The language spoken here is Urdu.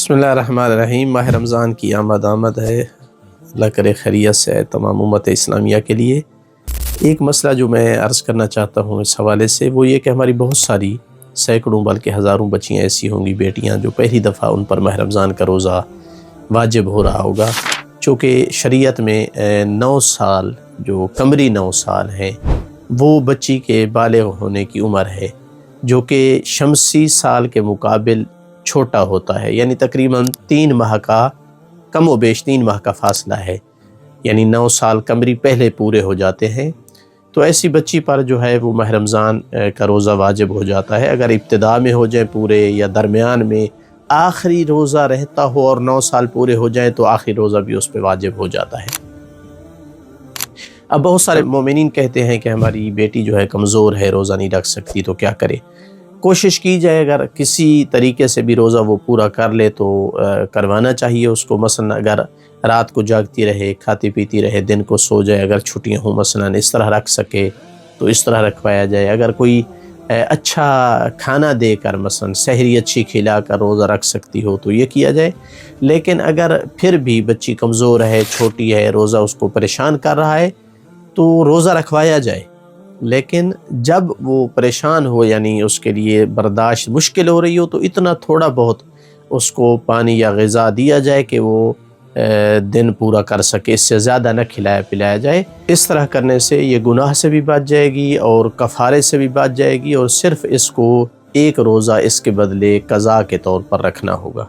بسم اللہ الرحمن الرحیم۔ ماہ رمضان کی آمد ہے، اللہ کرے خیریت سے تمام امت اسلامیہ کے لیے۔ ایک مسئلہ جو میں عرض کرنا چاہتا ہوں اس حوالے سے وہ یہ کہ ہماری بہت ساری سینکڑوں بلکہ ہزاروں بچیاں ایسی ہوں گی، بیٹیاں، جو پہلی دفعہ ان پر ماہ رمضان کا روزہ واجب ہو رہا ہوگا، چونکہ شریعت میں 9 سال جو قمری 9 سال ہیں وہ بچی کے بالغ ہونے کی عمر ہے، جو کہ شمسی سال کے مقابل چھوٹا ہوتا ہے، یعنی تقریباً 3 ماہ کا کم و بیش 3 ماہ کا فاصلہ ہے، یعنی 9 سال قمری پہلے پورے ہو جاتے ہیں۔ تو ایسی بچی پر جو ہے وہ ماہ رمضان کا روزہ واجب ہو جاتا ہے، اگر ابتدا میں ہو جائے پورے یا درمیان میں آخری روزہ رہتا ہو اور 9 سال پورے ہو جائیں تو آخری روزہ بھی اس پہ واجب ہو جاتا ہے۔ اب بہت سارے مومنین کہتے ہیں کہ ہماری بیٹی جو ہے کمزور ہے، روزہ نہیں رکھ سکتی، تو کیا کرے؟ کوشش کی جائے، اگر کسی طریقے سے بھی روزہ وہ پورا کر لے تو کروانا چاہیے اس کو۔ مثلا اگر رات کو جاگتی رہے، کھاتی پیتی رہے، دن کو سو جائے، اگر چھٹیاں ہوں مثلا اس طرح رکھ سکے تو اس طرح رکھوایا جائے۔ اگر کوئی اچھا کھانا دے کر، مثلا سحری اچھی کھلا کر روزہ رکھ سکتی ہو تو یہ کیا جائے۔ لیکن اگر پھر بھی بچی کمزور ہے، چھوٹی ہے، روزہ اس کو پریشان کر رہا ہے تو روزہ رکھوایا جائے، لیکن جب وہ پریشان ہو، یعنی اس کے لیے برداشت مشکل ہو رہی ہو، تو اتنا تھوڑا بہت اس کو پانی یا غذا دیا جائے کہ وہ دن پورا کر سکے، اس سے زیادہ نہ کھلایا پلایا جائے۔ اس طرح کرنے سے یہ گناہ سے بھی بچ جائے گی اور کفارے سے بھی بچ جائے گی، اور صرف اس کو ایک روزہ اس کے بدلے قضا کے طور پر رکھنا ہوگا۔